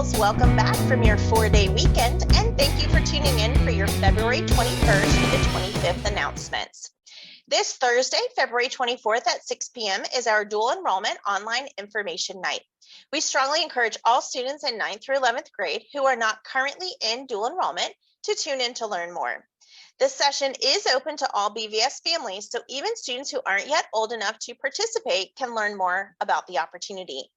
Eagles, welcome back from your 4-day weekend, and thank you for tuning in for your February 21st to the 25th announcements. This Thursday, February 24th at 6 p.m. is our dual enrollment online information night. We strongly encourage all students in 9th through 11th grade who are not currently in dual enrollment to tune in to learn more. This session is open to all BVS families, so even students who aren't yet old enough to participate can learn more about the opportunity.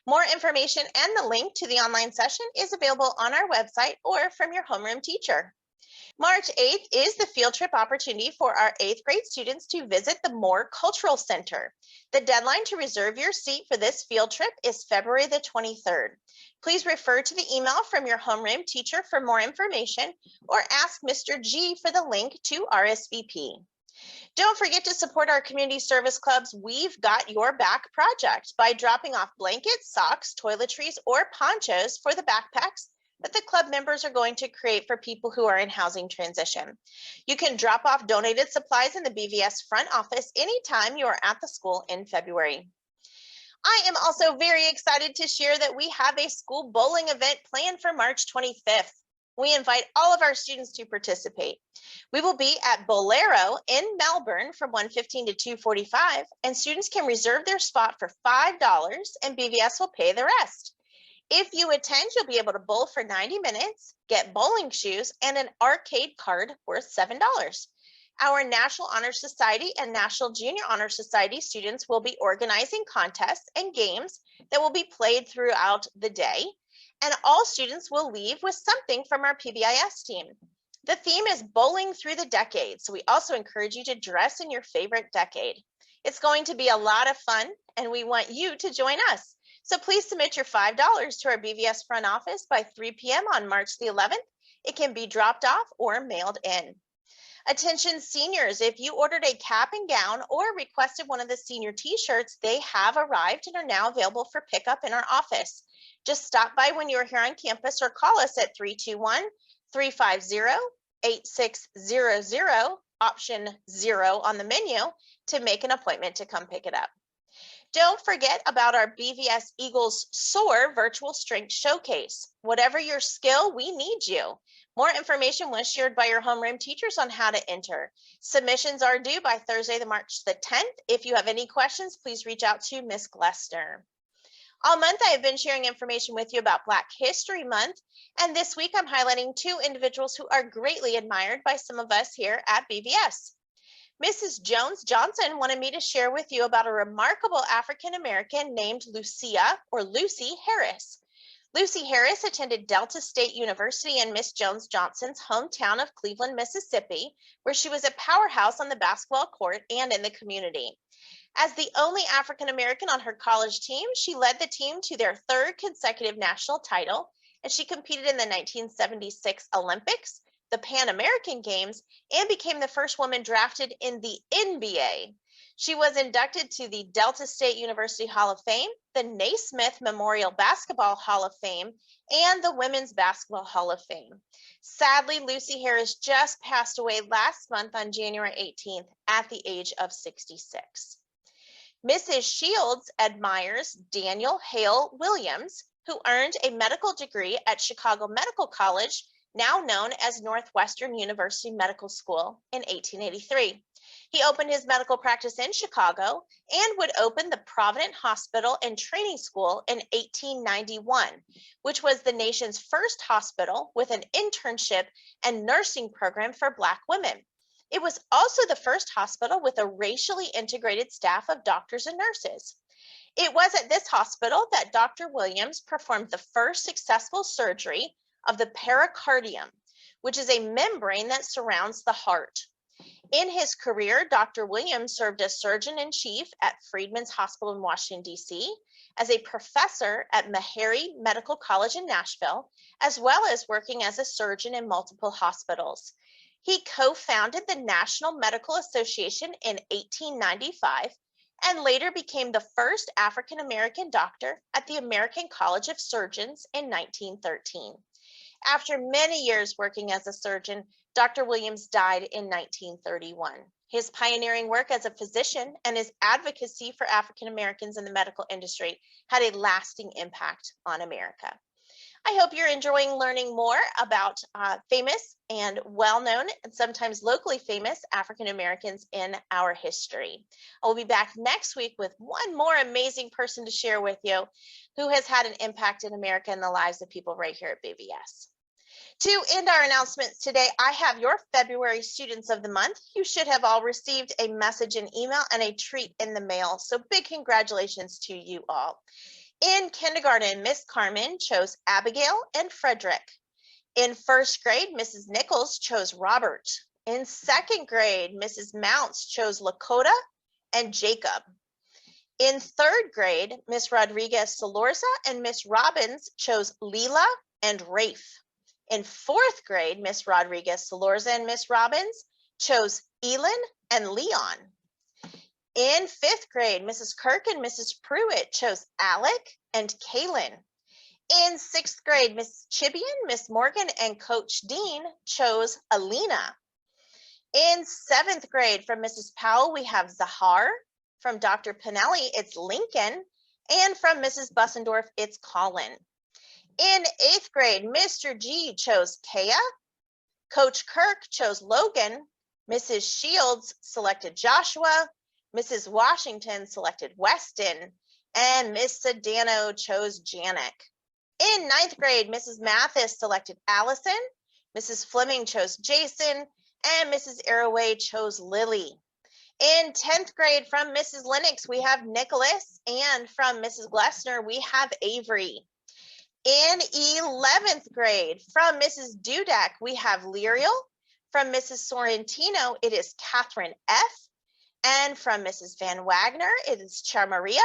More information and the link to the online session is available on our website or from your homeroom teacher. March 8th is the field trip opportunity for our 8th grade students to visit the Moore Cultural Center. The deadline to reserve your seat for this field trip is February the 23rd. Please refer to the email from your homeroom teacher for more information or ask Mr. G for the link to RSVP. Don't forget to support our community service clubs. We've got your back project by dropping off blankets, socks, toiletries, or ponchos for the backpacks that the club members are going to create for people who are in housing transition. You can drop off donated supplies in the BVS front office anytime you are at the school in February. I am also very excited to share that we have a school bowling event planned for March 25th. We invite all of our students to participate. We will be at Bolero in Melbourne from 1:15 to 2:45, and students can reserve their spot for $5 and BVS will pay the rest. If you attend, you'll be able to bowl for 90 minutes, get bowling shoes, and an arcade card worth $7. Our National Honor Society and National Junior Honor Society students will be organizing contests and games that will be played throughout the day, and all students will leave with something from our PBIS team. The theme is bowling through the decades, so we also encourage you to dress in your favorite decade. It's going to be a lot of fun, and we want you to join us. So please submit your $5 to our BVS front office by 3 p.m. on March the 11th. It can be dropped off or mailed in. Attention seniors, if you ordered a cap and gown or requested one of the senior t-shirts, they have arrived and are now available for pickup in our office. Just stop by when you're here on campus or call us at 321-350-8600, option 0 on the menu, to make an appointment to come pick it up. Don't forget about our BVS Eagles Soar Virtual Strength Showcase. Whatever your skill, we need you. More information was shared by your homeroom teachers on how to enter. Submissions are due by Thursday, March the 10th. If you have any questions, please reach out to Ms. Glessner. All month, I have been sharing information with you about Black History Month, and this week I'm highlighting 2 individuals who are greatly admired by some of us here at BVS. Mrs. Jones Johnson wanted me to share with you about a remarkable African-American named Lucy Harris. Lucy Harris attended Delta State University in Miss Jones Johnson's hometown of Cleveland, Mississippi, where she was a powerhouse on the basketball court and in the community. As the only African-American on her college team, she led the team to their 3rd consecutive national title, and she competed in the 1976 Olympics, the Pan American Games, and became the first woman drafted in the NBA. She was inducted to the Delta State University Hall of Fame, the Naismith Memorial Basketball Hall of Fame, and the Women's Basketball Hall of Fame. Sadly, Lucy Harris just passed away last month on January 18th at the age of 66. Mrs. Shields admires Daniel Hale Williams, who earned a medical degree at Chicago Medical College, now known as Northwestern University Medical School, in 1883. He opened his medical practice in Chicago and would open the Provident Hospital and Training School in 1891, which was the nation's first hospital with an internship and nursing program for Black women. It was also the first hospital with a racially integrated staff of doctors and nurses. It was at this hospital that Dr. Williams performed the first successful surgery of the pericardium, which is a membrane that surrounds the heart. In his career, Dr. Williams served as surgeon-in-chief at Freedman's Hospital in Washington, D.C., as a professor at Meharry Medical College in Nashville, as well as working as a surgeon in multiple hospitals. He co-founded the National Medical Association in 1895 and later became the first African-American doctor at the American College of Surgeons in 1913. After many years working as a surgeon, Dr. Williams died in 1931. His pioneering work as a physician and his advocacy for African Americans in the medical industry had a lasting impact on America. I hope you're enjoying learning more about famous and well-known and sometimes locally famous African Americans in our history. I will be back next week with one more amazing person to share with you who has had an impact in America and the lives of people right here at BVS. To end our announcements today, I have your February Students of the Month. You should have all received a message and email and a treat in the mail. So big congratulations to you all. In kindergarten, Miss Carmen chose Abigail and Frederick. In first grade, Mrs. Nichols chose Robert. In second grade, Mrs. Mounts chose Lakota and Jacob. In third grade, Miss Rodriguez Salorza and Miss Robbins chose Leela and Rafe. In fourth grade, Miss Rodriguez Salorza and Miss Robbins chose Elin and Leon. In fifth grade, Mrs. Kirk and Mrs. Pruitt chose Alec and Kaylin. In sixth grade, Miss Chibian, Miss Morgan, and Coach Dean chose Alina. In seventh grade, from Mrs. Powell, we have Zahar. From Dr. Pinelli, it's Lincoln. And from Mrs. Bussendorf, it's Colin. In eighth grade, Mr. G chose Kaya. Coach Kirk chose Logan. Mrs. Shields selected Joshua. Mrs. Washington selected Weston. And Miss Sedano chose Janik. In ninth grade, Mrs. Mathis selected Allison. Mrs. Fleming chose Jason. And Mrs. Arroway chose Lily. In 10th grade, from Mrs. Lennox, we have Nicholas. And from Mrs. Glessner, we have Avery. In 11th grade, from Mrs. Dudak, we have Liriel. From Mrs. Sorrentino, it is Catherine F. And from Mrs. Van Wagner, it is Charmaria.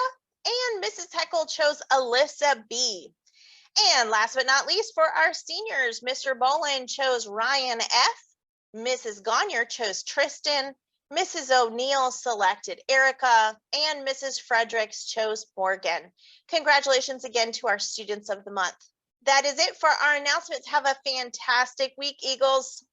And Mrs. Heckle chose Alyssa B. And last but not least, for our seniors, Mr. Boland chose Ryan F. Mrs. Gonier chose Tristan. Mrs. O'Neill selected Erica, and Mrs. Fredericks chose Morgan. Congratulations again to our Students of the Month. That is it for our announcements. Have a fantastic week, Eagles.